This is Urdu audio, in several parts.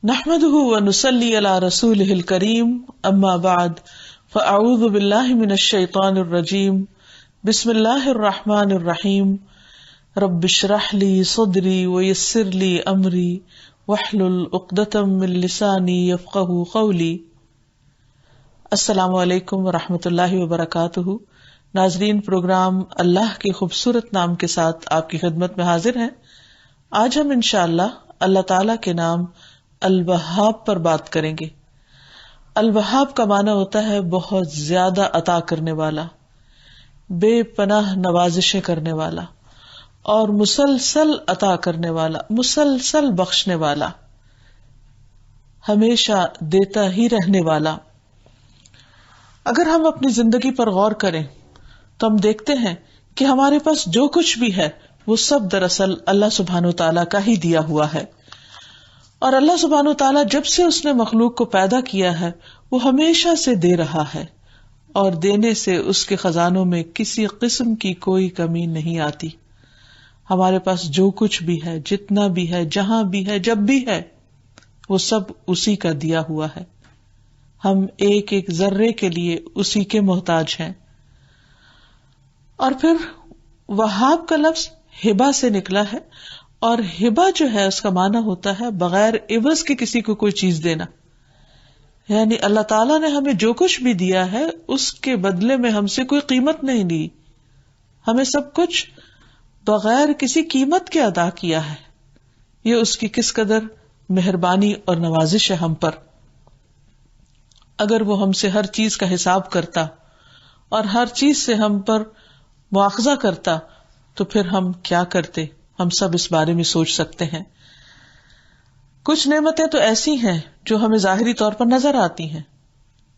نحمده ونصلي على رسوله الكريم اما بعد فاعوذ بالله من الشيطان الرجيم بسم الله الرحمن الرحيم رب اشرح لي صدري ويسر لي امري واحلل عقدة من لساني يفقهوا قولي. السلام علیکم ورحمۃ اللہ وبرکاتہ. ناظرین، پروگرام اللہ کے خوبصورت نام کے ساتھ آپ کی خدمت میں حاضر ہیں. آج ہم انشاءاللہ اللہ تعالی کے نام الوہاب پر بات کریں گے. الوہاب کا معنی ہوتا ہے بہت زیادہ عطا کرنے والا، بے پناہ نوازشیں کرنے والا اور مسلسل عطا کرنے والا، مسلسل بخشنے والا، ہمیشہ دیتا ہی رہنے والا. اگر ہم اپنی زندگی پر غور کریں تو ہم دیکھتے ہیں کہ ہمارے پاس جو کچھ بھی ہے وہ سب دراصل اللہ سبحانہ وتعالیٰ کا ہی دیا ہوا ہے. اور اللہ سبحانہ وتعالیٰ جب سے اس نے مخلوق کو پیدا کیا ہے وہ ہمیشہ سے دے رہا ہے، اور دینے سے اس کے خزانوں میں کسی قسم کی کوئی کمی نہیں آتی. ہمارے پاس جو کچھ بھی ہے، جتنا بھی ہے، جہاں بھی ہے، جب بھی ہے، وہ سب اسی کا دیا ہوا ہے. ہم ایک ایک ذرے کے لیے اسی کے محتاج ہیں. اور پھر وہاب کا لفظ ہبہ سے نکلا ہے، اور ہبہ جو ہے اس کا معنی ہوتا ہے بغیر عوض کے کسی کو کوئی چیز دینا. یعنی اللہ تعالیٰ نے ہمیں جو کچھ بھی دیا ہے اس کے بدلے میں ہم سے کوئی قیمت نہیں لی، ہمیں سب کچھ بغیر کسی قیمت کے ادا کیا ہے. یہ اس کی کس قدر مہربانی اور نوازش ہے ہم پر. اگر وہ ہم سے ہر چیز کا حساب کرتا اور ہر چیز سے ہم پر مواخذہ کرتا تو پھر ہم کیا کرتے؟ ہم سب اس بارے میں سوچ سکتے ہیں. کچھ نعمتیں تو ایسی ہیں جو ہمیں ظاہری طور پر نظر آتی ہیں،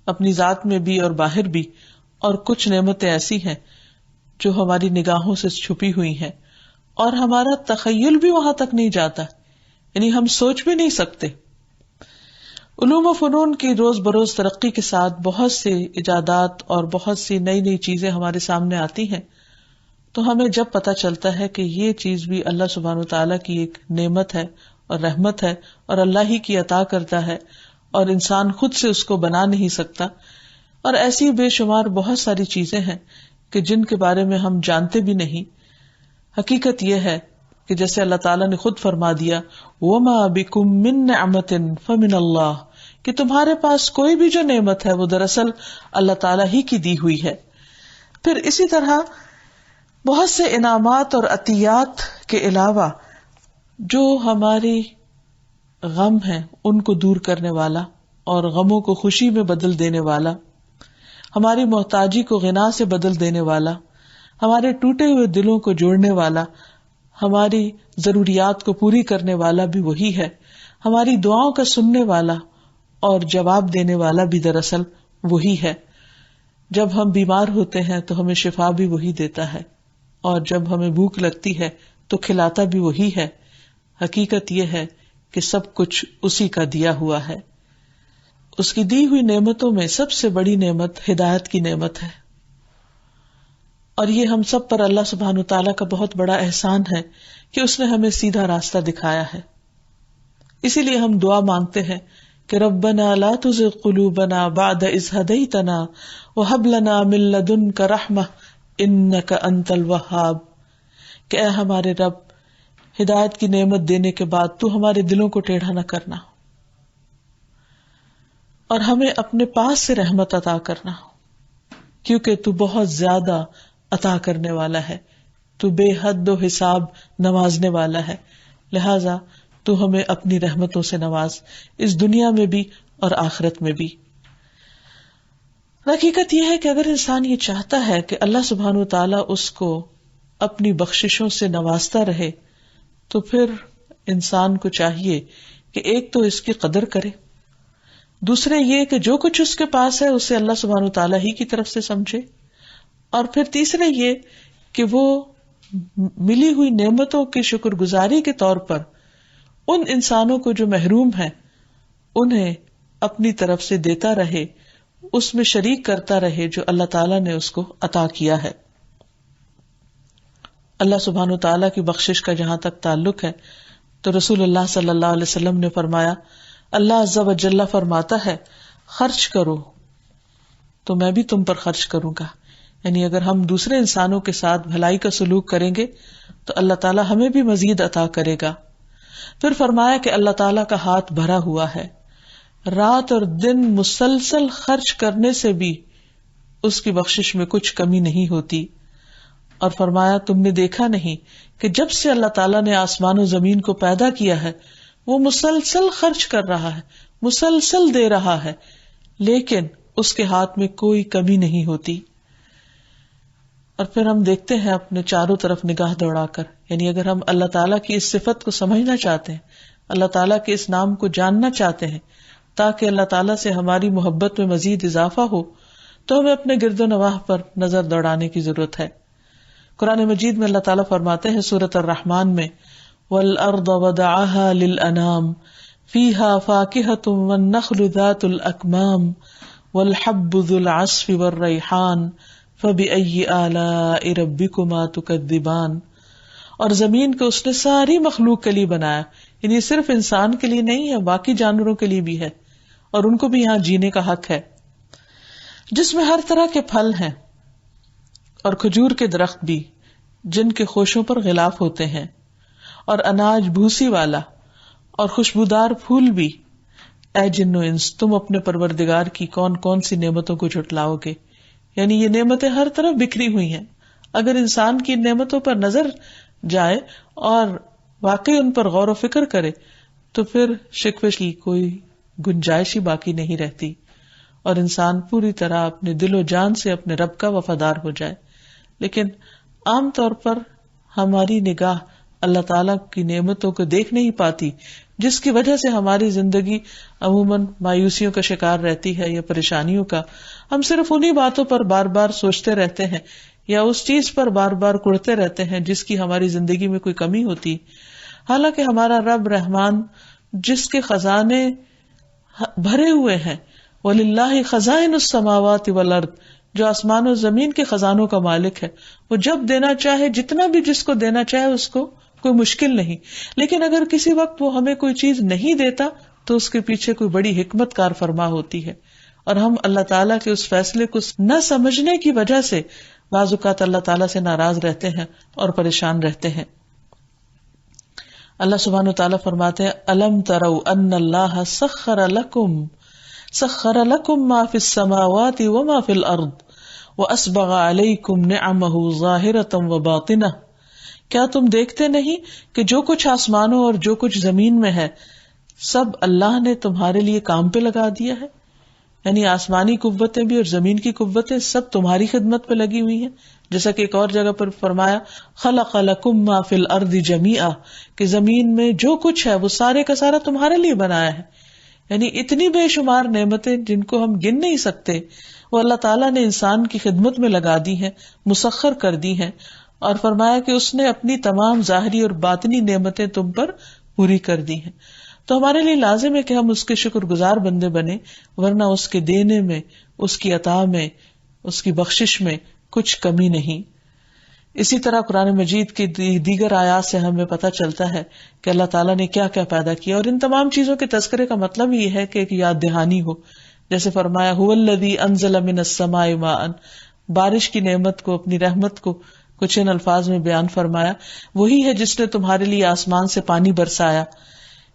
اپنی ذات میں بھی اور باہر بھی، اور کچھ نعمتیں ایسی ہیں جو ہماری نگاہوں سے چھپی ہوئی ہیں اور ہمارا تخیل بھی وہاں تک نہیں جاتا، یعنی ہم سوچ بھی نہیں سکتے. علوم و فنون کی روز بروز ترقی کے ساتھ بہت سے ایجادات اور بہت سی نئی نئی چیزیں ہمارے سامنے آتی ہیں، تو ہمیں جب پتہ چلتا ہے کہ یہ چیز بھی اللہ سبحانہ وتعالیٰ کی ایک نعمت ہے اور رحمت ہے اور اللہ ہی کی عطا کرتا ہے اور انسان خود سے اس کو بنا نہیں سکتا. اور ایسی بے شمار بہت ساری چیزیں ہیں کہ جن کے بارے میں ہم جانتے بھی نہیں. حقیقت یہ ہے کہ جیسے اللہ تعالیٰ نے خود فرما دیا وَمَا بِكُم مِّن نِّعْمَةٍ فَمِنَ اللَّهِ، کہ تمہارے پاس کوئی بھی جو نعمت ہے وہ دراصل اللہ تعالیٰ ہی کی دی ہوئی ہے. پھر اسی طرح بہت سے انعامات اور عطیات کے علاوہ جو ہماری غم ہیں ان کو دور کرنے والا اور غموں کو خوشی میں بدل دینے والا، ہماری محتاجی کو غنا سے بدل دینے والا، ہمارے ٹوٹے ہوئے دلوں کو جوڑنے والا، ہماری ضروریات کو پوری کرنے والا بھی وہی ہے، ہماری دعاؤں کا سننے والا اور جواب دینے والا بھی دراصل وہی ہے. جب ہم بیمار ہوتے ہیں تو ہمیں شفا بھی وہی دیتا ہے، اور جب ہمیں بھوک لگتی ہے تو کھلاتا بھی وہی ہے. حقیقت یہ ہے کہ سب کچھ اسی کا دیا ہوا ہے. اس کی دی ہوئی نعمتوں میں سب سے بڑی نعمت ہدایت کی نعمت ہے، اور یہ ہم سب پر اللہ سبحانہ وتعالیٰ کا بہت بڑا احسان ہے کہ اس نے ہمیں سیدھا راستہ دکھایا ہے. اسی لیے ہم دعا مانگتے ہیں کہ ربنا لا تزغ قلوبنا بعد اذ ہدیتنا وہب لنا من لدنک رحمہ انک انت الوہاب، کہ اے ہمارے رب، ہدایت کی نعمت دینے کے بعد تو ہمارے دلوں کو ٹیڑھا نہ کرنا اور ہمیں اپنے پاس سے رحمت عطا کرنا، کیونکہ تو بہت زیادہ عطا کرنے والا ہے، تو بے حد و حساب نوازنے والا ہے. لہذا تو ہمیں اپنی رحمتوں سے نواز، اس دنیا میں بھی اور آخرت میں بھی. حقیقت یہ ہے کہ اگر انسان یہ چاہتا ہے کہ اللہ سبحانہ وتعالیٰ اس کو اپنی بخششوں سے نوازتا رہے تو پھر انسان کو چاہیے کہ ایک تو اس کی قدر کرے، دوسرے یہ کہ جو کچھ اس کے پاس ہے اسے اللہ سبحانہ وتعالیٰ ہی کی طرف سے سمجھے، اور پھر تیسرے یہ کہ وہ ملی ہوئی نعمتوں کی شکر گزاری کے طور پر ان انسانوں کو جو محروم ہیں انہیں اپنی طرف سے دیتا رہے، اس میں شریک کرتا رہے جو اللہ تعالیٰ نے اس کو عطا کیا ہے. اللہ سبحانہ وتعالیٰ کی بخشش کا جہاں تک تعلق ہے تو رسول اللہ صلی اللہ علیہ وسلم نے فرمایا اللہ عز و جل فرماتا ہے خرچ کرو تو میں بھی تم پر خرچ کروں گا. یعنی اگر ہم دوسرے انسانوں کے ساتھ بھلائی کا سلوک کریں گے تو اللہ تعالیٰ ہمیں بھی مزید عطا کرے گا. پھر فرمایا کہ اللہ تعالیٰ کا ہاتھ بھرا ہوا ہے، رات اور دن مسلسل خرچ کرنے سے بھی اس کی بخشش میں کچھ کمی نہیں ہوتی. اور فرمایا تم نے دیکھا نہیں کہ جب سے اللہ تعالیٰ نے آسمان و زمین کو پیدا کیا ہے وہ مسلسل خرچ کر رہا ہے، مسلسل دے رہا ہے، لیکن اس کے ہاتھ میں کوئی کمی نہیں ہوتی. اور پھر ہم دیکھتے ہیں اپنے چاروں طرف نگاہ دوڑا کر، یعنی اگر ہم اللہ تعالیٰ کی اس صفت کو سمجھنا چاہتے ہیں، اللہ تعالیٰ کے اس نام کو جاننا چاہتے ہیں تاکہ اللہ تعالیٰ سے ہماری محبت میں مزید اضافہ ہو، تو ہمیں اپنے گرد و نواح پر نظر دوڑانے کی ضرورت ہے. قرآن مجید میں اللہ تعالیٰ فرماتے ہیں سورۃ الرحمن میں وَالْأَرْضَ وَضَعَهَا لِلْأَنَامِ فِيهَا فَاكِهَةٌ وَالنَّخْلُ ذَاتُ الْأَكْمَامِ وَالْحَبُّ ذُو الْعَصْفِ وَالرَّيْحَانُ فَبِأَيِّ آلَاءِ رَبِّكُمَا تُكَذِّبَانِ. اور زمین کو اس نے ساری مخلوق کے لیے بنایا، یعنی صرف انسان کے لیے نہیں ہے، باقی جانوروں کے لیے بھی ہے، اور ان کو بھی یہاں جینے کا حق ہے، جس میں ہر طرح کے پھل ہیں اور کھجور کے درخت بھی جن کے خوشوں پر غلاف ہوتے ہیں، اور اناج بھوسی والا اور خوشبودار پھول بھی. اے جن و انس، تم اپنے پروردگار کی کون کون سی نعمتوں کو جھٹلاؤ گے. یعنی یہ نعمتیں ہر طرف بکھری ہوئی ہیں. اگر انسان کی نعمتوں پر نظر جائے اور واقعی ان پر غور و فکر کرے تو پھر شکوے کی کوئی گنجائش ہی باقی نہیں رہتی، اور انسان پوری طرح اپنے دل و جان سے اپنے رب کا وفادار ہو جائے. لیکن عام طور پر ہماری نگاہ اللہ تعالیٰ کی نعمتوں کو دیکھ نہیں پاتی، جس کی وجہ سے ہماری زندگی عموماً مایوسیوں کا شکار رہتی ہے یا پریشانیوں کا. ہم صرف انہی باتوں پر بار بار سوچتے رہتے ہیں یا اس چیز پر بار بار کڑتے رہتے ہیں جس کی ہماری زندگی میں کوئی کمی ہوتی، حالانکہ ہمارا رب رحمان جس کے خزانے بھرے ہوئے ہیں، وَلِلَّهِ خَزَائِنُ السَّمَاوَاتِ وَالْأَرْضِ، جو آسمان و زمین کے خزانوں کا مالک ہے، وہ جب دینا چاہے جتنا بھی جس کو دینا چاہے اس کو کوئی مشکل نہیں. لیکن اگر کسی وقت وہ ہمیں کوئی چیز نہیں دیتا تو اس کے پیچھے کوئی بڑی حکمت کار فرما ہوتی ہے، اور ہم اللہ تعالیٰ کے اس فیصلے کو نہ سمجھنے کی وجہ سے بعض اوقات اللہ تعالیٰ سے ناراض رہتے ہیں اور پریشان رہتے ہیں. اللہ سبحانہ وتعالیٰ فرماتے ہیں أَلَمْ تَرَوْا أَنَّ اللَّهَ سَخَّرَ لَكُم مَّا فِي السَّمَاوَاتِ وَمَا فِي الْأَرْضِ وَأَسْبَغَ عَلَيْكُمْ نِعَمَهُ ظَاهِرَةً وَبَاطِنَةً. کیا تم دیکھتے نہیں کہ جو کچھ آسمانوں اور جو کچھ زمین میں ہے سب اللہ نے تمہارے لیے کام پہ لگا دیا ہے. یعنی آسمانی قوتیں بھی اور زمین کی قوتیں سب تمہاری خدمت پہ لگی ہوئی ہیں. جیسا کہ ایک اور جگہ پر فرمایا خلق لکم ما فی الارض جمیعا، کہ زمین میں جو کچھ ہے وہ سارے کا سارا تمہارے لیے بنایا ہے. یعنی اتنی بے شمار نعمتیں جن کو ہم گن نہیں سکتے وہ اللہ تعالیٰ نے انسان کی خدمت میں لگا دی ہیں، مسخر کر دی ہیں، اور فرمایا کہ اس نے اپنی تمام ظاہری اور باطنی نعمتیں تم پر پوری کر دی ہیں. تو ہمارے لیے لازم ہے کہ ہم اس کے شکر گزار بندے بنیں، ورنہ اس کے دینے میں، اس کی عطا میں، اس کی بخشش میں کچھ کمی نہیں. اسی طرح قرآن مجید کی دیگر آیات سے ہمیں پتہ چلتا ہے کہ اللہ تعالیٰ نے کیا کیا پیدا کیا، اور ان تمام چیزوں کے تذکرے کا مطلب یہ ہے کہ ایک یاد دہانی ہو. جیسے فرمایا هو الذی انزل من السماء ماء، بارش کی نعمت کو، اپنی رحمت کو کچھ ان الفاظ میں بیان فرمایا. وہی ہے جس نے تمہارے لیے آسمان سے پانی برسایا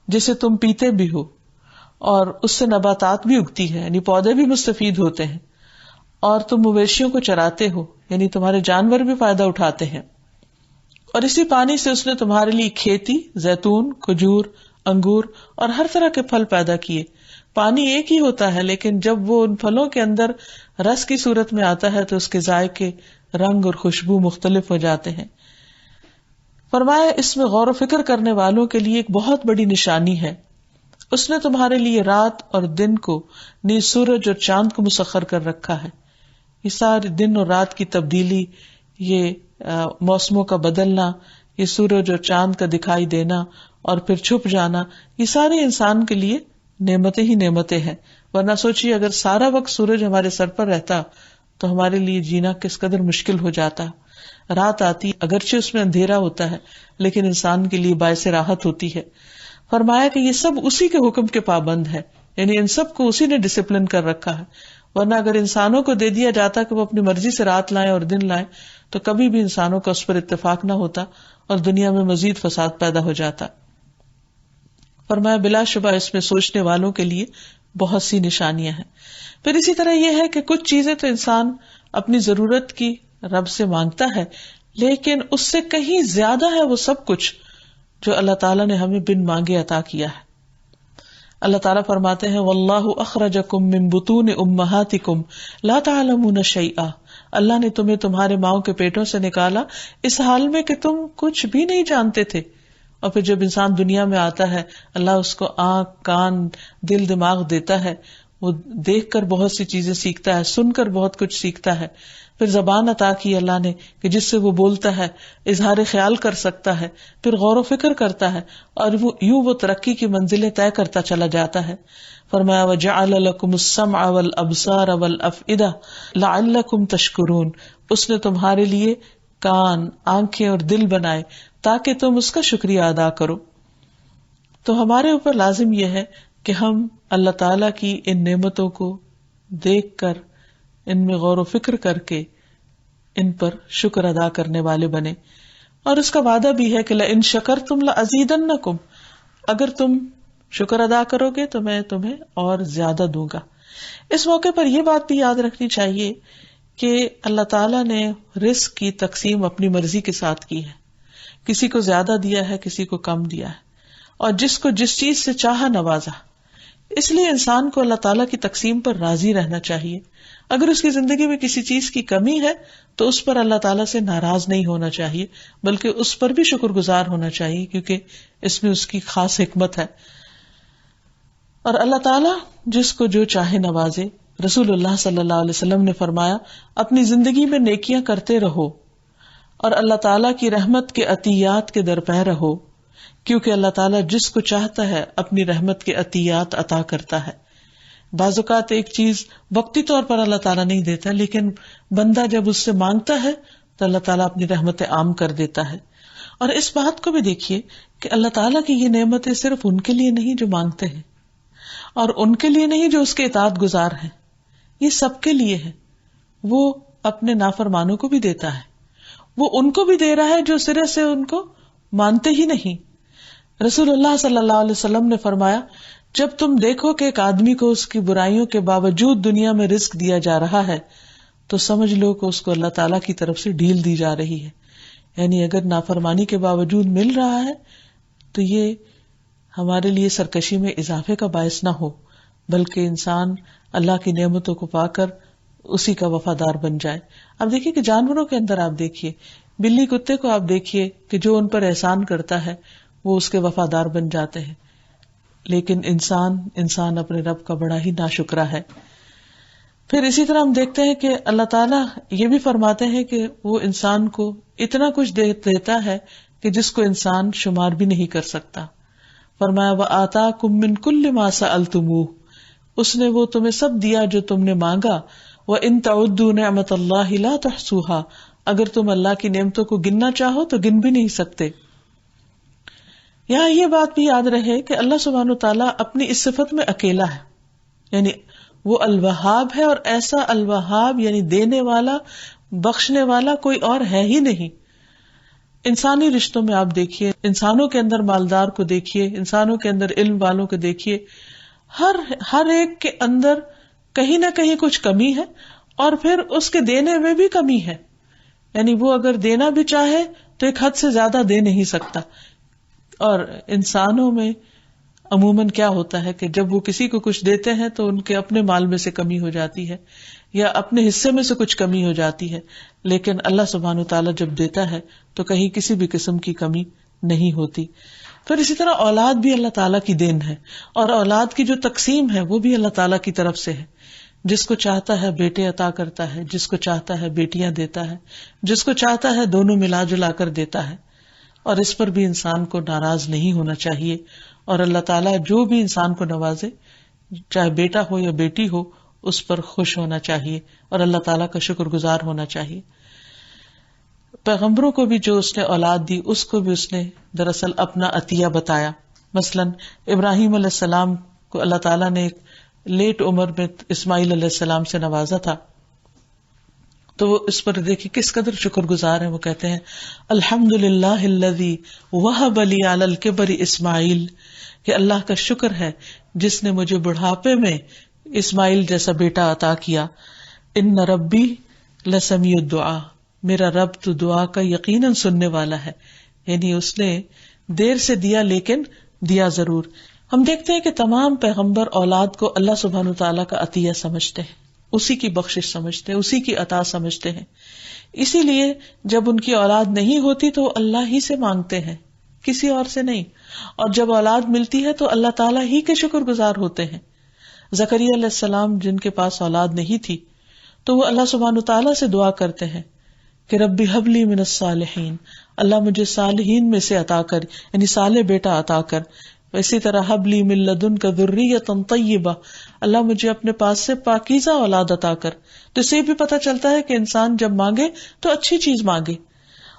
جسے تم پیتے بھی ہو، اور اس سے نباتات بھی اگتی ہے، یعنی پودے بھی مستفید ہوتے ہیں، اور تم مویشیوں کو چراتے ہو، یعنی تمہارے جانور بھی فائدہ اٹھاتے ہیں. اور اسی پانی سے اس نے تمہارے لیے کھیتی، زیتون، کھجور، انگور اور ہر طرح کے پھل پیدا کیے. پانی ایک ہی ہوتا ہے، لیکن جب وہ ان پھلوں کے اندر رس کی صورت میں آتا ہے تو اس کے ذائقے، رنگ اور خوشبو مختلف ہو جاتے ہیں. فرمایا اس میں غور و فکر کرنے والوں کے لیے ایک بہت بڑی نشانی ہے. اس نے تمہارے لیے رات اور دن کو، نیز سورج اور چاند کو مسخر کر رکھا ہے. یہ سارے دن اور رات کی تبدیلی، یہ موسموں کا بدلنا، یہ سورج اور چاند کا دکھائی دینا اور پھر چھپ جانا، یہ سارے انسان کے لیے نعمتیں ہی نعمتیں ہیں. ورنہ سوچیے اگر سارا وقت سورج ہمارے سر پر رہتا تو ہمارے لیے جینا کس قدر مشکل ہو جاتا. رات آتی، اگرچہ اس میں اندھیرا ہوتا ہے لیکن انسان کے لیے باعث راحت ہوتی ہے. فرمایا کہ یہ سب اسی کے حکم کے پابند ہے، یعنی ان سب کو اسی نے ڈسپلن کر رکھا ہے، ورنہ اگر انسانوں کو دے دیا جاتا کہ وہ اپنی مرضی سے رات لائیں اور دن لائیں تو کبھی بھی انسانوں کا اس پر اتفاق نہ ہوتا اور دنیا میں مزید فساد پیدا ہو جاتا۔ فرمایا بلا شبہ اس میں سوچنے والوں کے لیے بہت سی نشانیاں ہیں۔ پھر اسی طرح یہ ہے کہ کچھ چیزیں تو انسان اپنی ضرورت کی رب سے مانگتا ہے، لیکن اس سے کہیں زیادہ ہے وہ سب کچھ جو اللہ تعالیٰ نے ہمیں بن مانگے عطا کیا ہے۔ اللہ تعالیٰ فرماتے ہیں واللہ اخرجکم من بطون امہاتکم لا تعلمون شیئا، اللہ نے تمہیں تمہارے ماؤں کے پیٹوں سے نکالا اس حال میں کہ تم کچھ بھی نہیں جانتے تھے۔ اور پھر جب انسان دنیا میں آتا ہے اللہ اس کو آنکھ، کان، دل، دماغ دیتا ہے، وہ دیکھ کر بہت سی چیزیں سیکھتا ہے، سن کر بہت کچھ سیکھتا ہے، پھر زبان عطا کی اللہ نے کہ جس سے وہ بولتا ہے، اظہار خیال کر سکتا ہے، پھر غور و فکر کرتا ہے، اور یوں وہ ترقی کی منزلیں طے کرتا چلا جاتا ہے۔ فرمایا وَجَعَلَ لَكُمُ السَّمْعَ وَالْأَبْصَارَ وَالْأَفْئِدَةَ لَعَلَّكُمْ تَشْكُرُونَ، اس نے تمہارے لیے کان، آنکھیں اور دل بنائے تاکہ تم اس کا شکریہ ادا کرو۔ تو ہمارے اوپر لازم یہ ہے کہ ہم اللہ تعالیٰ کی ان نعمتوں کو دیکھ کر، ان میں غور و فکر کر کے ان پر شکر ادا کرنے والے بنے، اور اس کا وعدہ بھی ہے کہ لئن شکرتم لازیدنکم، اگر تم شکر ادا کرو گے تو میں تمہیں اور زیادہ دوں گا۔ اس موقع پر یہ بات بھی یاد رکھنی چاہیے کہ اللہ تعالیٰ نے رزق کی تقسیم اپنی مرضی کے ساتھ کی ہے، کسی کو زیادہ دیا ہے، کسی کو کم دیا ہے، اور جس کو جس چیز سے چاہا نوازا۔ اس لیے انسان کو اللہ تعالیٰ کی تقسیم پر راضی رہنا چاہیے۔ اگر اس کی زندگی میں کسی چیز کی کمی ہے تو اس پر اللہ تعالیٰ سے ناراض نہیں ہونا چاہیے، بلکہ اس پر بھی شکر گزار ہونا چاہیے، کیونکہ اس میں اس کی خاص حکمت ہے۔ اور اللہ تعالیٰ جس کو جو چاہے نوازے۔ رسول اللہ صلی اللہ علیہ وسلم نے فرمایا اپنی زندگی میں نیکیاں کرتے رہو اور اللہ تعالیٰ کی رحمت کے عطیات کے درپے رہو، کیونکہ اللہ تعالیٰ جس کو چاہتا ہے اپنی رحمت کے عطیات عطا کرتا ہے۔ بعض اوقات ایک چیز وقتی طور پر اللہ تعالیٰ نہیں دیتا، لیکن بندہ جب اس سے مانگتا ہے تو اللہ تعالیٰ اپنی رحمت عام کر دیتا ہے۔ اور اس بات کو بھی دیکھیے کہ اللہ تعالیٰ کی یہ نعمتیں صرف ان کے لیے نہیں جو مانگتے ہیں، اور ان کے لیے نہیں جو اس کے اطاعت گزار ہیں، یہ سب کے لیے ہے۔ وہ اپنے نافرمانوں کو بھی دیتا ہے، وہ ان کو بھی دے رہا ہے جو سرے سے ان کو مانتے ہی نہیں۔ رسول اللہ صلی اللہ علیہ وسلم نے فرمایا جب تم دیکھو کہ ایک آدمی کو اس کی برائیوں کے باوجود دنیا میں رزق دیا جا رہا ہے تو سمجھ لو کہ اس کو اللہ تعالیٰ کی طرف سے ڈھیل دی جا رہی ہے، یعنی اگر نافرمانی کے باوجود مل رہا ہے تو یہ ہمارے لیے سرکشی میں اضافے کا باعث نہ ہو، بلکہ انسان اللہ کی نعمتوں کو پا کر اسی کا وفادار بن جائے۔ اب دیکھیے کہ جانوروں کے اندر آپ دیکھیے، بلی کتے کو آپ دیکھیے کہ جو ان پر احسان کرتا ہے وہ اس کے وفادار بن جاتے ہیں، لیکن انسان اپنے رب کا بڑا ہی ناشکرا ہے۔ پھر اسی طرح ہم دیکھتے ہیں کہ اللہ تعالیٰ یہ بھی فرماتے ہیں کہ وہ انسان کو اتنا کچھ دیتا ہے کہ جس کو انسان شمار بھی نہیں کر سکتا۔ فرمایا وَآتَاكُم مِّن كُلِّ مَا سَأَلْتُمُوهُ، اس نے وہ تمہیں سب دیا جو تم نے مانگا۔ وَإِن تَعُدُّوا نِعْمَتَ اللَّهِ لَا تُحْصُوهَا، اگر تم اللہ کی نعمتوں کو گننا چاہو تو گن بھی نہیں سکتے۔ یہاں یہ بات بھی یاد رہے کہ اللہ سبحانہ وتعالیٰ اپنی اس صفت میں اکیلا ہے، یعنی وہ الوہاب ہے، اور ایسا الوہاب یعنی دینے والا، بخشنے والا کوئی اور ہے ہی نہیں۔ انسانی رشتوں میں آپ دیکھیے، انسانوں کے اندر مالدار کو دیکھیے، انسانوں کے اندر علم والوں کو دیکھیے، ہر ایک کے اندر کہیں نہ کہیں کچھ کمی ہے، اور پھر اس کے دینے میں بھی کمی ہے، یعنی وہ اگر دینا بھی چاہے تو ایک حد سے زیادہ دے نہیں سکتا۔ اور انسانوں میں عموماً کیا ہوتا ہے کہ جب وہ کسی کو کچھ دیتے ہیں تو ان کے اپنے مال میں سے کمی ہو جاتی ہے یا اپنے حصے میں سے کچھ کمی ہو جاتی ہے، لیکن اللہ سبحانہ وتعالیٰ جب دیتا ہے تو کہیں کسی بھی قسم کی کمی نہیں ہوتی۔ پھر اسی طرح اولاد بھی اللہ تعالیٰ کی دین ہے، اور اولاد کی جو تقسیم ہے وہ بھی اللہ تعالیٰ کی طرف سے ہے۔ جس کو چاہتا ہے بیٹے عطا کرتا ہے، جس کو چاہتا ہے بیٹیاں دیتا ہے، جس کو چاہتا ہے دونوں ملا جلا کر دیتا ہے، اور اس پر بھی انسان کو ناراض نہیں ہونا چاہیے۔ اور اللہ تعالیٰ جو بھی انسان کو نوازے، چاہے بیٹا ہو یا بیٹی ہو، اس پر خوش ہونا چاہیے اور اللہ تعالیٰ کا شکر گزار ہونا چاہیے۔ پیغمبروں کو بھی جو اس نے اولاد دی، اس کو بھی اس نے دراصل اپنا عطیہ بتایا۔ مثلاً ابراہیم علیہ السلام کو اللہ تعالیٰ نے ایک لیٹ عمر میں اسماعیل علیہ السلام سے نوازا تھا، تو وہ اس پر دیکھیں کس قدر شکر گزار ہیں. وہ کہتے ہیں الحمدللہ الذی وہب لی علی الکبر اسماعیل، کہ اللہ کا شکر ہے جس نے مجھے بڑھاپے میں اسماعیل جیسا بیٹا عطا کیا. ان ربی لسمیع الدعاء، میرا رب تو دعا کا یقیناً سننے والا ہے. یعنی اس نے دیر سے دیا لیکن دیا ضرور. ہم دیکھتے ہیں کہ تمام پیغمبر اولاد کو اللہ سبحانہ تعالیٰ کا عطیہ سمجھتے ہیں، اسی کی بخشش سمجھتے ہیں، اسی کی عطا سمجھتے ہیں. اسی لیے جب ان کی اولاد نہیں ہوتی تو اللہ ہی سے مانگتے ہیں، کسی اور سے نہیں. اور جب اولاد ملتی ہے تو اللہ تعالیٰ ہی کے شکر گزار ہوتے ہیں. زکریا علیہ السلام جن کے پاس اولاد نہیں تھی تو وہ اللہ سبحانہ تعالیٰ سے دعا کرتے ہیں کہ ربی حب لی من الصالحین، اللہ مجھے صالحین میں سے عطا کر، یعنی صالح بیٹا عطا کر. اسی طرح حب لی من لدنک ذریۃ طیبہ، اللہ مجھے اپنے پاس سے پاکیزہ اولاد عطا کر. تو اس سے بھی پتہ چلتا ہے کہ انسان جب مانگے تو اچھی چیز مانگے.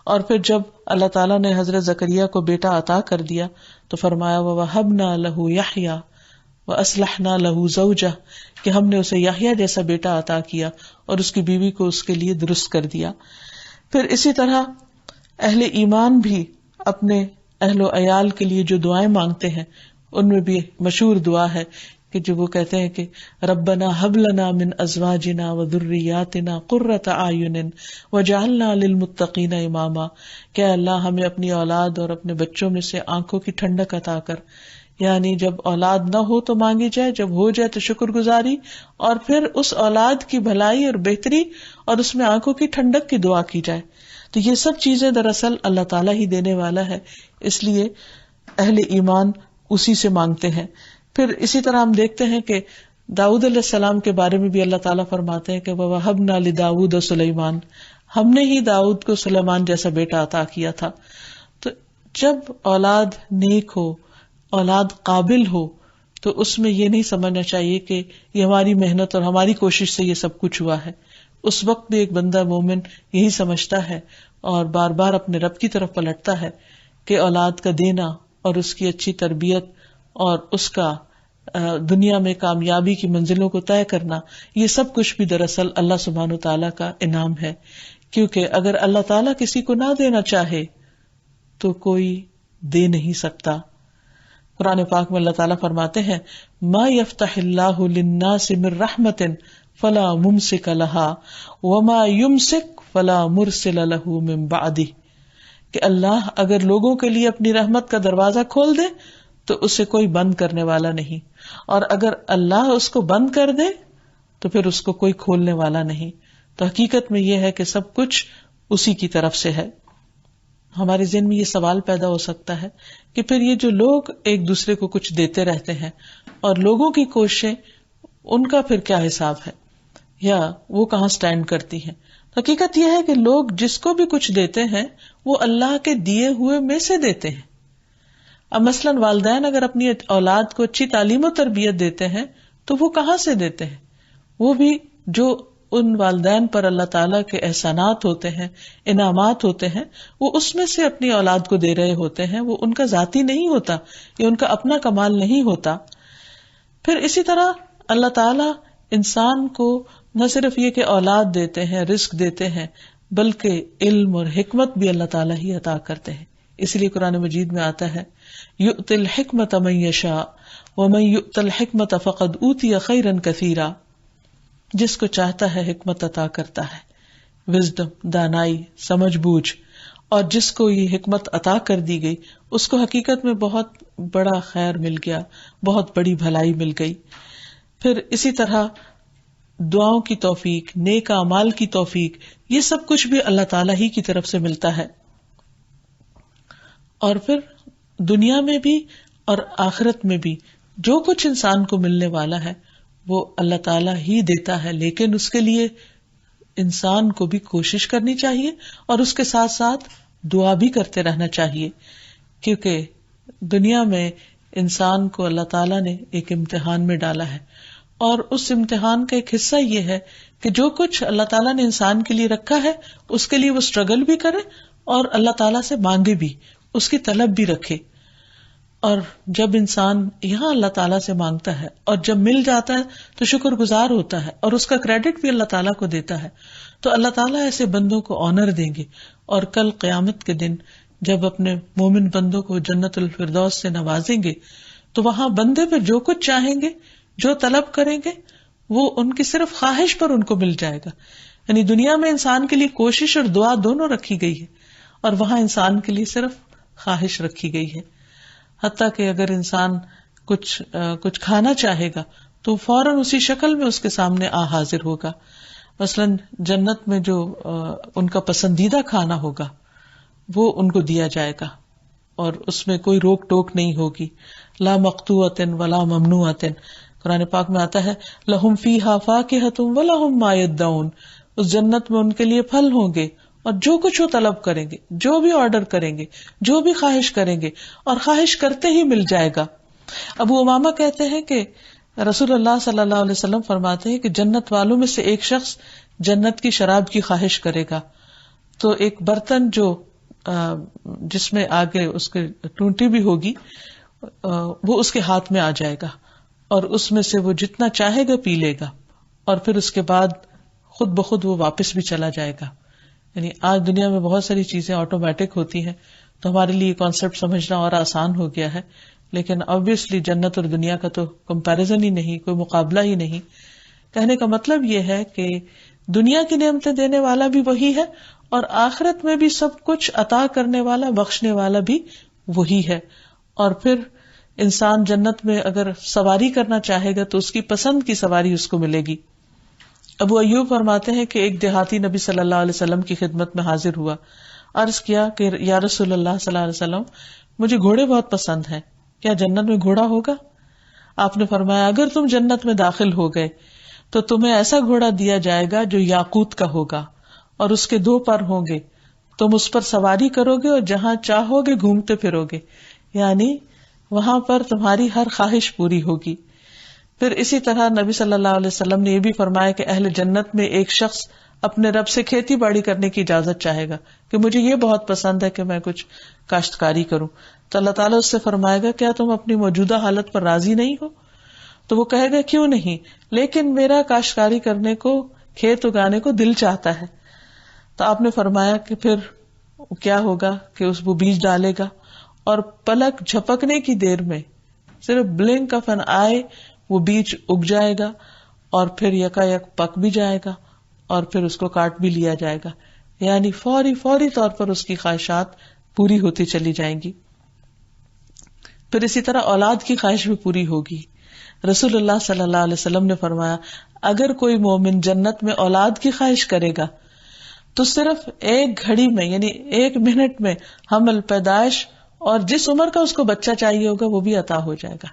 اور پھر جب اللہ تعالیٰ نے حضرت زکریا کو بیٹا عطا کر دیا تو فرمایا وَوَهَبْنَا لَهُ يَحْيَىٰ وَأَصْلَحْنَا لَهُ زَوْجَهُ، کہ ہم نے اسے یحییٰ جیسا بیٹا عطا کیا اور اس کی بیوی کو اس کے لیے درست کر دیا. پھر اسی طرح اہل ایمان بھی اپنے اہل و عیال کے لیے جو دعائیں مانگتے ہیں ان میں بھی مشہور دعا ہے کہ جو وہ کہتے ہیں کہ ربنا هب لنا من ازواجنا وذریاتنا قرۃ اعین وجعلنا للمتقین اماما، کہ اللہ ہمیں اپنی اولاد اور اپنے بچوں میں سے آنکھوں کی ٹھنڈک عطا کر. یعنی جب اولاد نہ ہو تو مانگی جائے، جب ہو جائے تو شکر گزاری، اور پھر اس اولاد کی بھلائی اور بہتری اور اس میں آنکھوں کی ٹھنڈک کی دعا کی جائے. تو یہ سب چیزیں دراصل اللہ تعالیٰ ہی دینے والا ہے، اس لیے اہل ایمان اسی سے مانگتے ہیں. پھر اسی طرح ہم دیکھتے ہیں کہ داؤد علیہ السلام کے بارے میں بھی اللہ تعالیٰ فرماتے ہیں کہ وَوَهَبْنَا لِدَاوُودَ سُلَيْمَانَ، ہم نے ہی داؤد کو سلیمان جیسا بیٹا عطا کیا تھا. تو جب اولاد نیک ہو، اولاد قابل ہو، تو اس میں یہ نہیں سمجھنا چاہیے کہ یہ ہماری محنت اور ہماری کوشش سے یہ سب کچھ ہوا ہے. اس وقت بھی ایک بندہ مومن یہی سمجھتا ہے اور بار بار اپنے رب کی طرف پلٹتا ہے کہ اولاد کا دینا اور اس کی اچھی تربیت اور اس کا دنیا میں کامیابی کی منزلوں کو طے کرنا، یہ سب کچھ بھی دراصل اللہ سبحانہ تعالیٰ کا انعام ہے. کیونکہ اگر اللہ تعالیٰ کسی کو نہ دینا چاہے تو کوئی دے نہیں سکتا. قرآن پاک میں اللہ تعالیٰ فرماتے ہیں ما یفتح اللہ للناس من رحمت فلا ممسک لها وما یمسک فلا مرسل له من بعدہ، کہ اللہ اگر لوگوں کے لیے اپنی رحمت کا دروازہ کھول دے تو اسے کوئی بند کرنے والا نہیں، اور اگر اللہ اس کو بند کر دے تو پھر اس کو کوئی کھولنے والا نہیں. تو حقیقت میں یہ ہے کہ سب کچھ اسی کی طرف سے ہے. ہمارے ذہن میں یہ سوال پیدا ہو سکتا ہے کہ پھر یہ جو لوگ ایک دوسرے کو کچھ دیتے رہتے ہیں اور لوگوں کی کوششیں، ان کا پھر کیا حساب ہے، یا وہ کہاں سٹینڈ کرتی ہیں؟ حقیقت یہ ہے کہ لوگ جس کو بھی کچھ دیتے ہیں وہ اللہ کے دیے ہوئے میں سے دیتے ہیں. اب مثلاً والدین اگر اپنی اولاد کو اچھی تعلیم و تربیت دیتے ہیں تو وہ کہاں سے دیتے ہیں؟ وہ بھی جو ان والدین پر اللہ تعالیٰ کے احسانات ہوتے ہیں، انعامات ہوتے ہیں، وہ اس میں سے اپنی اولاد کو دے رہے ہوتے ہیں. وہ ان کا ذاتی نہیں ہوتا، یہ ان کا اپنا کمال نہیں ہوتا. پھر اسی طرح اللہ تعالیٰ انسان کو نہ صرف یہ کہ اولاد دیتے ہیں، رزق دیتے ہیں، بلکہ علم اور حکمت بھی اللہ تعالیٰ ہی عطا کرتے ہیں. اس لیے قرآن مجید میں آتا ہے یؤتی الحکمت من یشاء ومن یؤت الحکمت فقد اوتی خیرا کثیرا، جس کو چاہتا ہے حکمت عطا کرتا ہے، وزڈم، دانائی، سمجھ بوجھ، اور جس کو یہ حکمت عطا کر دی گئی اس کو حقیقت میں بہت بڑا خیر مل گیا، بہت بڑی بھلائی مل گئی. پھر اسی طرح دعاؤں کی توفیق، نیک اعمال کی توفیق، یہ سب کچھ بھی اللہ تعالیٰ ہی کی طرف سے ملتا ہے. اور پھر دنیا میں بھی اور آخرت میں بھی جو کچھ انسان کو ملنے والا ہے وہ اللہ تعالیٰ ہی دیتا ہے، لیکن اس کے لیے انسان کو بھی کوشش کرنی چاہیے اور اس کے ساتھ ساتھ دعا بھی کرتے رہنا چاہیے. کیونکہ دنیا میں انسان کو اللہ تعالیٰ نے ایک امتحان میں ڈالا ہے، اور اس امتحان کا ایک حصہ یہ ہے کہ جو کچھ اللہ تعالیٰ نے انسان کے لیے رکھا ہے اس کے لیے وہ اسٹرگل بھی کرے اور اللہ تعالیٰ سے مانگے بھی، اس کی طلب بھی رکھے. اور جب انسان یہاں اللہ تعالیٰ سے مانگتا ہے اور جب مل جاتا ہے تو شکر گزار ہوتا ہے اور اس کا کریڈٹ بھی اللہ تعالیٰ کو دیتا ہے، تو اللہ تعالیٰ ایسے بندوں کو آنر دیں گے، اور کل قیامت کے دن جب اپنے مومن بندوں کو جنت الفردوس سے نوازیں گے تو وہاں بندے پہ جو کچھ چاہیں گے، جو طلب کریں گے، وہ ان کی صرف خواہش پر ان کو مل جائے گا. یعنی دنیا میں انسان کے لیے کوشش اور دعا دونوں رکھی گئی ہے، اور وہاں انسان کے لیے صرف خواہش رکھی گئی ہے. حتیٰ کہ اگر انسان کچھ کھانا چاہے گا تو فوراً اسی شکل میں اس کے سامنے حاضر ہوگا. مثلاً جنت میں جو ان کا پسندیدہ کھانا ہوگا وہ ان کو دیا جائے گا، اور اس میں کوئی روک ٹوک نہیں ہوگی. لا مقطوعۃ ولا ممنوعۃ. قرآن پاک میں آتا ہے لہم فیہا فاکہۃ ولہم ما یدعون. اس جنت میں ان کے لیے پھل ہوں گے، اور جو کچھ وہ طلب کریں گے، جو بھی آرڈر کریں گے، جو بھی خواہش کریں گے، اور خواہش کرتے ہی مل جائے گا. ابو امامہ کہتے ہیں کہ رسول اللہ صلی اللہ علیہ وسلم فرماتے ہیں کہ جنت والوں میں سے ایک شخص جنت کی شراب کی خواہش کرے گا تو ایک برتن جس میں آگے اس کے ٹونٹی بھی ہوگی وہ اس کے ہاتھ میں آ جائے گا، اور اس میں سے وہ جتنا چاہے گا پی لے گا، اور پھر اس کے بعد خود بخود وہ واپس بھی چلا جائے گا. یعنی آج دنیا میں بہت ساری چیزیں آٹومیٹک ہوتی ہیں تو ہمارے لیے کانسیپٹ سمجھنا اور آسان ہو گیا ہے، لیکن obviously جنت اور دنیا کا تو کمپیریزن ہی نہیں، کوئی مقابلہ ہی نہیں. کہنے کا مطلب یہ ہے کہ دنیا کی نعمتیں دینے والا بھی وہی ہے، اور آخرت میں بھی سب کچھ عطا کرنے والا، بخشنے والا بھی وہی ہے. اور پھر انسان جنت میں اگر سواری کرنا چاہے گا تو اس کی پسند کی سواری اس کو ملے گی. ابو ایوب فرماتے ہیں کہ ایک دیہاتی نبی صلی اللہ علیہ وسلم کی خدمت میں حاضر ہوا. عرض کیا کہ یا رسول اللہ صلی اللہ علیہ وسلم، مجھے گھوڑے بہت پسند ہیں، کیا جنت میں گھوڑا ہوگا؟ آپ نے فرمایا اگر تم جنت میں داخل ہو گئے تو تمہیں ایسا گھوڑا دیا جائے گا جو یاقوت کا ہوگا، اور اس کے 2 پر ہوں گے، تم اس پر سواری کرو گے اور جہاں چاہو گے گھومتے پھرو گے. یعنی وہاں پر تمہاری ہر خواہش پوری ہوگی. پھر اسی طرح نبی صلی اللہ علیہ وسلم نے یہ بھی فرمایا کہ اہل جنت میں ایک شخص اپنے رب سے کھیتی باڑی کرنے کی اجازت چاہے گا کہ مجھے یہ بہت پسند ہے کہ میں کچھ کاشتکاری کروں. تو اللہ تعالیٰ اس سے فرمائے گا کیا تم اپنی موجودہ حالت پر راضی نہیں ہو؟ تو وہ کہے گا کیوں نہیں، لیکن میرا کاشتکاری کرنے کو، کھیت اگانے کو دل چاہتا ہے. تو آپ نے فرمایا کہ پھر کیا ہوگا کہ وہ بیج ڈالے گا، اور پلک جھپکنے کی دیر میں، صرف بلنک آف این آئی، وہ بیج اگ جائے گا، اور پھر یکا یک پک بھی جائے گا، اور پھر اس کو کاٹ بھی لیا جائے گا. یعنی فوری طور پر اس کی خواہشات پوری ہوتی چلی جائیں گی. پھر اسی طرح اولاد کی خواہش بھی پوری ہوگی. رسول اللہ صلی اللہ علیہ وسلم نے فرمایا اگر کوئی مومن جنت میں اولاد کی خواہش کرے گا تو صرف 1 گھڑی میں، یعنی 1 منٹ میں حمل، پیدائش اور جس عمر کا اس کو بچہ چاہیے ہوگا وہ بھی عطا ہو جائے گا.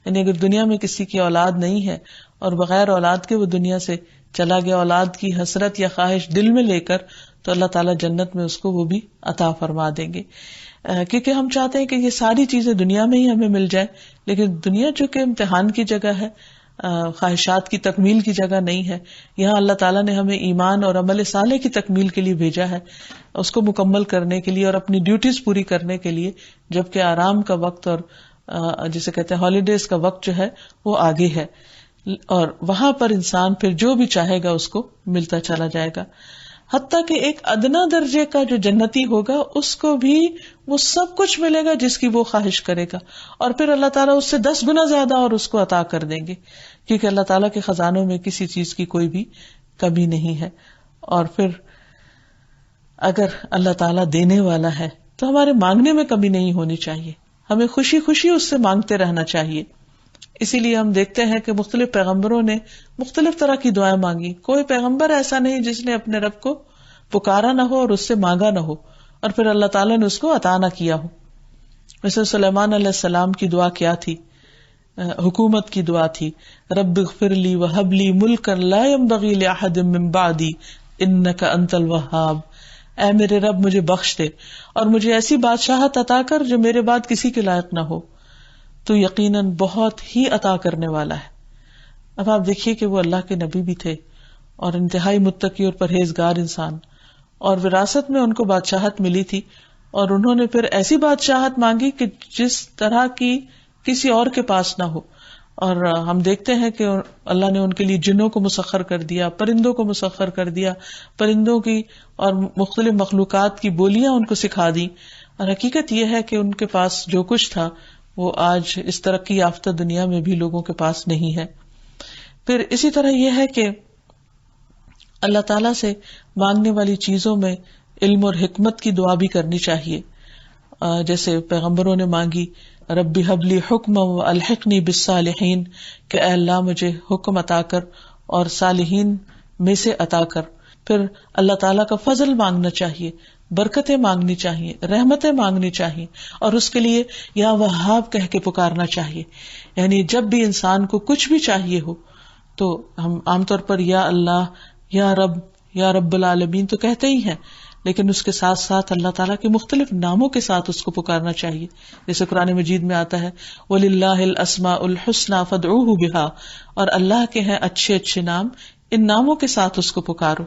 یعنی اگر دنیا میں کسی کی اولاد نہیں ہے اور بغیر اولاد کے وہ دنیا سے چلا گیا، اولاد کی حسرت یا خواہش دل میں لے کر، تو اللہ تعالیٰ جنت میں اس کو وہ بھی عطا فرما دیں گے. کیونکہ ہم چاہتے ہیں کہ یہ ساری چیزیں دنیا میں ہی ہمیں مل جائے، لیکن دنیا چونکہ امتحان کی جگہ ہے، خواہشات کی تکمیل کی جگہ نہیں ہے. یہاں اللہ تعالیٰ نے ہمیں ایمان اور عمل صالح کی تکمیل کے لیے بھیجا ہے، اس کو مکمل کرنے کے لیے اور اپنی ڈیوٹیز پوری کرنے کے لیے، جبکہ آرام کا وقت اور جسے کہتے ہیں ہالیڈیز کا وقت جو ہے وہ آگے ہے، اور وہاں پر انسان پھر جو بھی چاہے گا اس کو ملتا چلا جائے گا. حتیٰ کہ ایک ادنا درجے کا جو جنتی ہوگا اس کو بھی وہ سب کچھ ملے گا جس کی وہ خواہش کرے گا، اور پھر اللہ تعالیٰ اس سے 10 گنا زیادہ اور اس کو عطا کر دیں گے، کیونکہ اللہ تعالیٰ کے خزانوں میں کسی چیز کی کوئی بھی کمی نہیں ہے. اور پھر اگر اللہ تعالیٰ دینے والا ہے تو ہمارے مانگنے میں کمی نہیں ہونی چاہیے، ہمیں خوشی خوشی اس سے مانگتے رہنا چاہیے. اسی لیے ہم دیکھتے ہیں کہ مختلف پیغمبروں نے مختلف طرح کی دعائیں مانگی. کوئی پیغمبر ایسا نہیں جس نے اپنے رب کو پکارا نہ ہو اور اس سے مانگا نہ ہو اور پھر اللہ تعالیٰ نے اس کو عطا نہ کیا ہو. مثلا سلیمان علیہ السلام کی دعا کیا تھی؟ حکومت کی دعا تھی، رب اغفر لی وہب لی ملکا لا ينبغی لأحد من بعدی انک انت الوہاب. اے میرے رب مجھے بخش دے اور مجھے ایسی بادشاہت عطا کر جو میرے بعد کسی کے لائق نہ ہو، تو یقیناً بہت ہی عطا کرنے والا ہے. اب آپ دیکھیے کہ وہ اللہ کے نبی بھی تھے اور انتہائی متقی اور پرہیزگار انسان، اور وراثت میں ان کو بادشاہت ملی تھی، اور انہوں نے پھر ایسی بادشاہت مانگی کہ جس طرح کی کسی اور کے پاس نہ ہو. اور ہم دیکھتے ہیں کہ اللہ نے ان کے لیے جنوں کو مسخر کر دیا, پرندوں کو مسخر کر دیا, پرندوں کی اور مختلف مخلوقات کی بولیاں ان کو سکھا دی. اور حقیقت یہ ہے کہ ان کے پاس جو کچھ تھا وہ آج اس ترقی یافتہ دنیا میں بھی لوگوں کے پاس نہیں ہے. پھر اسی طرح یہ ہے کہ اللہ تعالیٰ سے مانگنے والی چیزوں میں علم اور حکمت کی دعا بھی کرنی چاہیے, جیسے پیغمبروں نے مانگی ربی حبلی حکم و الحقنی بالصالحین, کہ اے اللہ مجھے حکم عطا کر اور صالحین میں سے عطا کر. پھر اللہ تعالیٰ کا فضل مانگنا چاہیے, برکتیں مانگنی چاہیے, رحمتیں مانگنی چاہیے, اور اس کے لیے یا وہاب کہہ کے پکارنا چاہیے. یعنی جب بھی انسان کو کچھ بھی چاہیے ہو تو ہم عام طور پر یا اللہ, یا رب, یا رب العالمین تو کہتے ہی ہیں, لیکن اس کے ساتھ ساتھ اللہ تعالیٰ کے مختلف ناموں کے ساتھ اس کو پکارنا چاہیے. جیسے قرآن مجید میں آتا ہے وَلِلَّهِ الْأَسْمَاءُ الْحُسْنَى فَادْعُوهُ بِهَا, اور اللہ کے ہیں اچھے اچھے نام, ان ناموں کے ساتھ اس کو پکارو.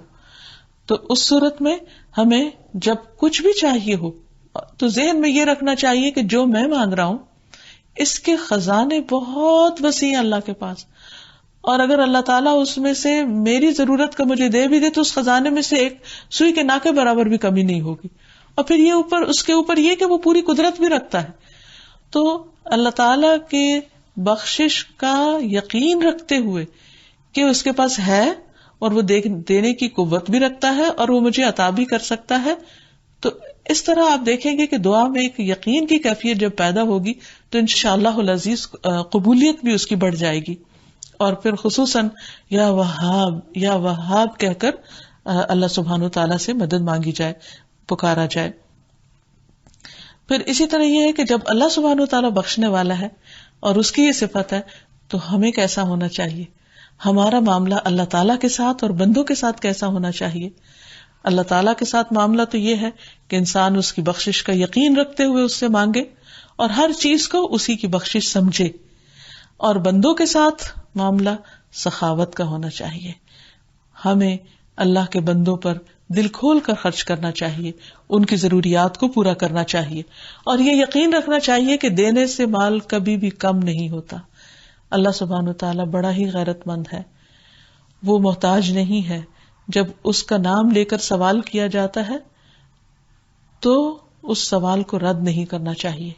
تو اس صورت میں ہمیں جب کچھ بھی چاہیے ہو تو ذہن میں یہ رکھنا چاہیے کہ جو میں مانگ رہا ہوں اس کے خزانے بہت وسیع ہیں اللہ کے پاس, اور اگر اللہ تعالیٰ اس میں سے میری ضرورت کا مجھے دے بھی دے تو اس خزانے میں سے ایک سوئی کے ناکے برابر بھی کمی نہیں ہوگی. اور پھر یہ اس کے اوپر یہ کہ وہ پوری قدرت بھی رکھتا ہے. تو اللہ تعالیٰ کے بخشش کا یقین رکھتے ہوئے کہ اس کے پاس ہے اور وہ دینے کی قوت بھی رکھتا ہے اور وہ مجھے عطا بھی کر سکتا ہے, تو اس طرح آپ دیکھیں گے کہ دعا میں ایک یقین کی کیفیت جب پیدا ہوگی تو انشاءاللہ العزیز قبولیت بھی اس کی بڑھ جائے گی. اور پھر خصوصاً یا وہاب, یا وہاب کہہ کر اللہ سبحانہ تعالیٰ سے مدد مانگی جائے, پکارا جائے. پھر اسی طرح یہ ہے کہ جب اللہ سبحانہ تعالیٰ بخشنے والا ہے اور اس کی یہ صفت ہے تو ہمیں کیسا ہونا چاہیے, ہمارا معاملہ اللہ تعالیٰ کے ساتھ اور بندوں کے ساتھ کیسا ہونا چاہیے. اللہ تعالیٰ کے ساتھ معاملہ تو یہ ہے کہ انسان اس کی بخشش کا یقین رکھتے ہوئے اس سے مانگے اور ہر چیز کو اسی کی بخشش سمجھے, اور بندوں کے ساتھ معاملہ سخاوت کا ہونا چاہیے. ہمیں اللہ کے بندوں پر دل کھول کر خرچ کرنا چاہیے, ان کی ضروریات کو پورا کرنا چاہیے, اور یہ یقین رکھنا چاہیے کہ دینے سے مال کبھی بھی کم نہیں ہوتا. اللہ سبحانہ تعالیٰ بڑا ہی غیرت مند ہے, وہ محتاج نہیں ہے. جب اس کا نام لے کر سوال کیا جاتا ہے تو اس سوال کو رد نہیں کرنا چاہیے,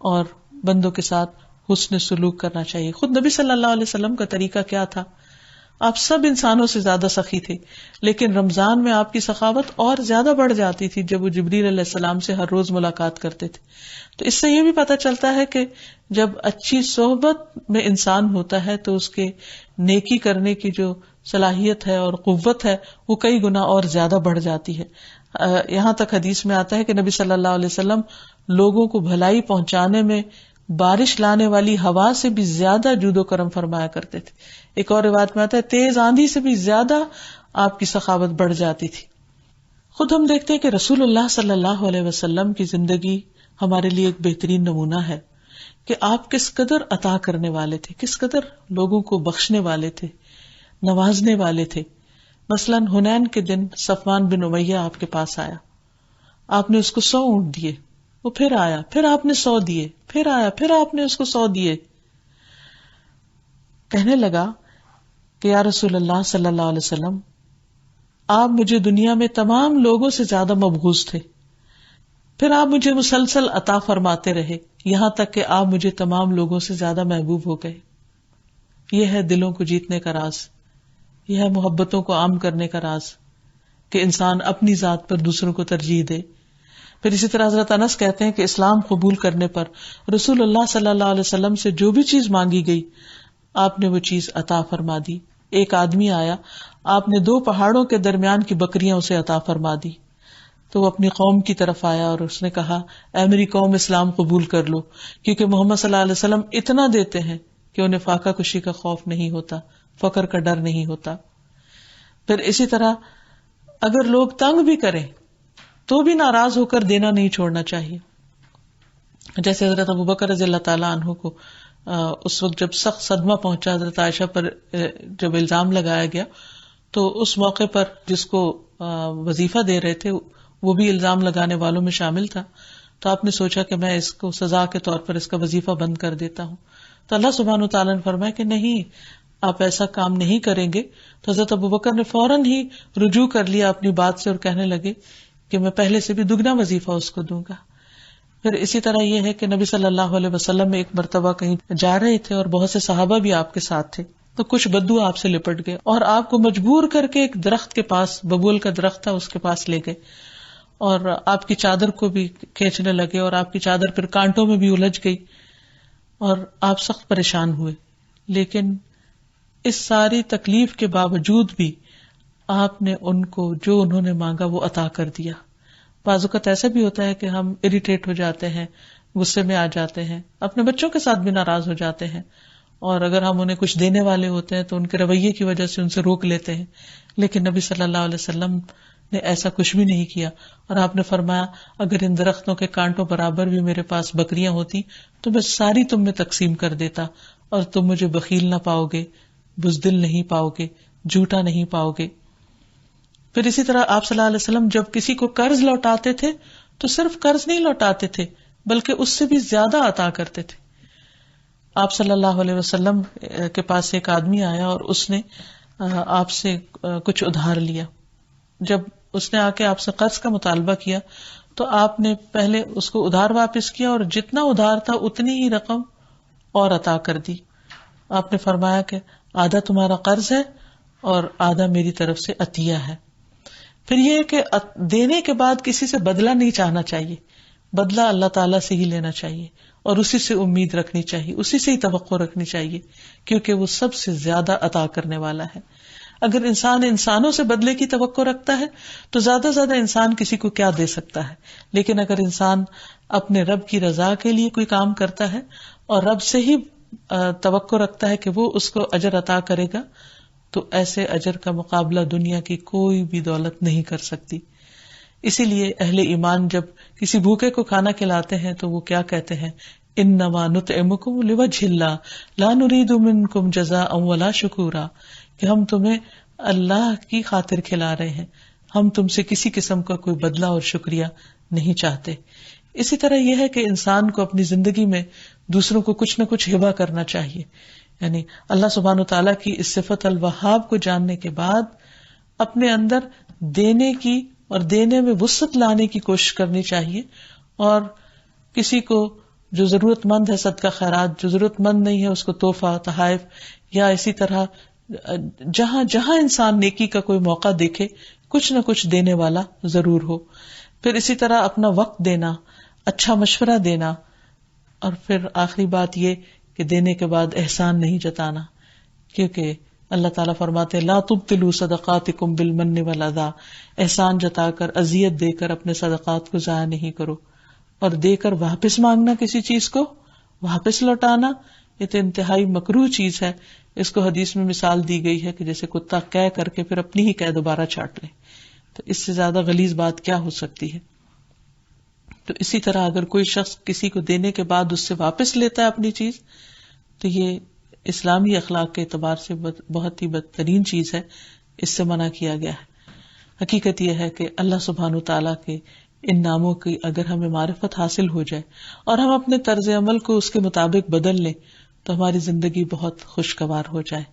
اور بندوں کے ساتھ حسن سلوک کرنا چاہیے. خود نبی صلی اللہ علیہ وسلم کا طریقہ کیا تھا؟ آپ سب انسانوں سے زیادہ سخی تھے, لیکن رمضان میں آپ کی سخاوت اور زیادہ بڑھ جاتی تھی جب وہ جبریل علیہ السلام سے ہر روز ملاقات کرتے تھے. تو اس سے یہ بھی پتہ چلتا ہے کہ جب اچھی صحبت میں انسان ہوتا ہے تو اس کے نیکی کرنے کی جو صلاحیت ہے اور قوت ہے وہ کئی گنا اور زیادہ بڑھ جاتی ہے. یہاں تک حدیث میں آتا ہے کہ نبی صلی اللہ علیہ وسلم لوگوں کو بھلائی پہنچانے میں بارش لانے والی ہوا سے بھی زیادہ جود و کرم فرمایا کرتے تھے. ایک اور روایت میں آتا ہے تیز آندھی سے بھی زیادہ آپ کی سخاوت بڑھ جاتی تھی. خود ہم دیکھتے ہیں کہ رسول اللہ صلی اللہ علیہ وسلم کی زندگی ہمارے لیے ایک بہترین نمونہ ہے کہ آپ کس قدر عطا کرنے والے تھے, کس قدر لوگوں کو بخشنے والے تھے, نوازنے والے تھے. مثلاً حنین کے دن صفوان بن امیہ آپ کے پاس آیا, آپ نے اس کو 100 اونٹ دیے, وہ پھر آیا, پھر آپ نے 100 دیے, پھر آیا, پھر آپ نے اس کو 100 دیے. کہنے لگا کہ یا رسول اللہ صلی اللہ علیہ وسلم, آپ مجھے دنیا میں تمام لوگوں سے زیادہ مبغوض تھے, پھر آپ مجھے مسلسل عطا فرماتے رہے یہاں تک کہ آپ مجھے تمام لوگوں سے زیادہ محبوب ہو گئے. یہ ہے دلوں کو جیتنے کا راز, یہ ہے محبتوں کو عام کرنے کا راز کہ انسان اپنی ذات پر دوسروں کو ترجیح دے. پھر اسی طرح حضرت انس کہتے ہیں کہ اسلام قبول کرنے پر رسول اللہ صلی اللہ علیہ وسلم سے جو بھی چیز مانگی گئی آپ نے وہ چیز عطا فرما دی. ایک آدمی آیا, آپ نے 2 پہاڑوں کے درمیان کی بکریاں اسے عطا فرما دی, تو وہ اپنی قوم کی طرف آیا اور اس نے کہا اے میری قوم اسلام قبول کر لو, کیونکہ محمد صلی اللہ علیہ وسلم اتنا دیتے ہیں کہ انہیں فاقہ کشی کا خوف نہیں ہوتا, فقر کا ڈر نہیں ہوتا. پھر اسی طرح اگر لوگ تنگ بھی کریں تو بھی ناراض ہو کر دینا نہیں چھوڑنا چاہیے. جیسے حضرت ابوبکر رضی اللہ تعالیٰ عنہ کو اس وقت جب سخت صدمہ پہنچا حضرت عائشہ پر جب الزام لگایا گیا, تو اس موقع پر جس کو وظیفہ دے رہے تھے وہ بھی الزام لگانے والوں میں شامل تھا. تو آپ نے سوچا کہ میں اس کو سزا کے طور پر اس کا وظیفہ بند کر دیتا ہوں. تو اللہ سبحانہ وتعالیٰ نے فرمایا کہ نہیں، آپ ایسا کام نہیں کریں گے. تو حضرت ابوبکر نے فوراً ہی رجوع کر لیا اپنی بات سے اور کہنے لگے کہ میں پہلے سے بھی دگنا وظیفہ اس کو دوں گا. پھر اسی طرح یہ ہے کہ نبی صلی اللہ علیہ وسلم ایک مرتبہ کہیں جا رہے تھے اور بہت سے صحابہ بھی آپ کے ساتھ تھے. تو کچھ بدو آپ سے لپٹ گئے اور آپ کو مجبور کر کے ایک درخت کے پاس، ببول کا درخت تھا، اس کے پاس لے گئے اور آپ کی چادر کو بھی کھینچنے لگے اور آپ کی چادر پھر کانٹوں میں بھی الجھ گئی اور آپ سخت پریشان ہوئے. لیکن اس ساری تکلیف کے باوجود بھی آپ نے ان کو جو انہوں نے مانگا وہ عطا کر دیا. بعض اوقات ایسا بھی ہوتا ہے کہ ہم اریٹیٹ ہو جاتے ہیں، غصے میں آ جاتے ہیں، اپنے بچوں کے ساتھ بھی ناراض ہو جاتے ہیں، اور اگر ہم انہیں کچھ دینے والے ہوتے ہیں تو ان کے رویے کی وجہ سے ان سے روک لیتے ہیں. لیکن نبی صلی اللہ علیہ وسلم نے ایسا کچھ بھی نہیں کیا اور آپ نے فرمایا اگر ان درختوں کے کانٹوں برابر بھی میرے پاس بکریاں ہوتی تو میں ساری تم میں تقسیم کر دیتا اور تم مجھے بخیل نہ پاؤ گے، بزدل نہیں پاؤ گے، جھوٹا نہیں پاؤ گے. پھر اسی طرح آپ صلی اللہ علیہ وسلم جب کسی کو قرض لوٹاتے تھے تو صرف قرض نہیں لوٹاتے تھے بلکہ اس سے بھی زیادہ عطا کرتے تھے. آپ صلی اللہ علیہ وسلم کے پاس ایک آدمی آیا اور اس نے آپ سے کچھ ادھار لیا. جب اس نے آ کے آپ سے قرض کا مطالبہ کیا تو آپ نے پہلے اس کو ادھار واپس کیا اور جتنا ادھار تھا اتنی ہی رقم اور عطا کر دی. آپ نے فرمایا کہ آدھا تمہارا قرض ہے اور آدھا میری طرف سے عطیہ ہے. پھر یہ کہ دینے کے بعد کسی سے بدلہ نہیں چاہنا چاہیے، بدلہ اللہ تعالیٰ سے ہی لینا چاہیے اور اسی سے امید رکھنی چاہیے، اسی سے ہی توقع رکھنی چاہیے کیونکہ وہ سب سے زیادہ عطا کرنے والا ہے. اگر انسان انسانوں سے بدلے کی توقع رکھتا ہے تو زیادہ زیادہ انسان کسی کو کیا دے سکتا ہے، لیکن اگر انسان اپنے رب کی رضا کے لیے کوئی کام کرتا ہے اور رب سے ہی توقع رکھتا ہے کہ وہ اس کو اجر عطا کرے گا تو ایسے اجر کا مقابلہ دنیا کی کوئی بھی دولت نہیں کر سکتی. اسی لیے اہل ایمان جب کسی بھوکے کو کھانا کھلاتے ہیں تو وہ کیا کہتے ہیں، انما نطعمکم لوجہ اللہ لا نرید منکم جزاء ولا شکورا، کہ ہم تمہیں اللہ کی خاطر کھلا رہے ہیں، ہم تم سے کسی قسم کا کوئی بدلہ اور شکریہ نہیں چاہتے. اسی طرح یہ ہے کہ انسان کو اپنی زندگی میں دوسروں کو کچھ نہ کچھ ہبہ کرنا چاہیے. یعنی اللہ سبحانہ تعالیٰ کی اس صفت الوہاب کو جاننے کے بعد اپنے اندر دینے کی اور دینے میں وسعت لانے کی کوشش کرنی چاہیے، اور کسی کو جو ضرورت مند ہے صدقہ خیرات، جو ضرورت مند نہیں ہے اس کو تحفہ، تحائف، یا اسی طرح جہاں جہاں انسان نیکی کا کوئی موقع دیکھے کچھ نہ کچھ دینے والا ضرور ہو. پھر اسی طرح اپنا وقت دینا، اچھا مشورہ دینا، اور پھر آخری بات یہ کہ دینے کے بعد احسان نہیں جتانا، کیونکہ اللہ تعالیٰ فرماتے لا تبطلوا صدقاتکم بالمن والاذی، احسان جتا کر، اذیت دے کر اپنے صدقات کو ضائع نہیں کرو. اور دے کر واپس مانگنا کسی چیز کو، واپس لوٹانا، یہ تو انتہائی مکروہ چیز ہے. اس کو حدیث میں مثال دی گئی ہے کہ جیسے کتا قے کر کے پھر اپنی ہی قے دوبارہ چاٹ لے. تو اس سے زیادہ غلیظ بات کیا ہو سکتی ہے. تو اسی طرح اگر کوئی شخص کسی کو دینے کے بعد اس سے واپس لیتا ہے اپنی چیز تو یہ اسلامی اخلاق کے اعتبار سے بہت ہی بدترین چیز ہے، اس سے منع کیا گیا ہے. حقیقت یہ ہے کہ اللہ سبحانہ تعالیٰ کے ان ناموں کی اگر ہمیں معرفت حاصل ہو جائے اور ہم اپنے طرز عمل کو اس کے مطابق بدل لیں تو ہماری زندگی بہت خوشگوار ہو جائے.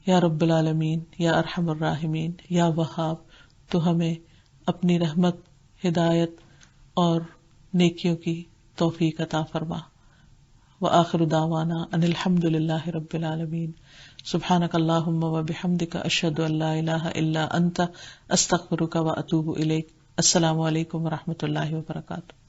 یا رب العالمین، یا ارحم الراحمین، یا وہاب، تو ہمیں اپنی رحمت، ہدایت اور نیکیوں کی توفیق عطا فرما. وآخر دعوانا ان الحمد للہ رب العالمین. سبحانک اللہم وبحمدک، اشہد ان لا الہ الا انت، استغفرک واتوب الیک. السلام علیکم ورحمۃ اللہ وبرکاتہ.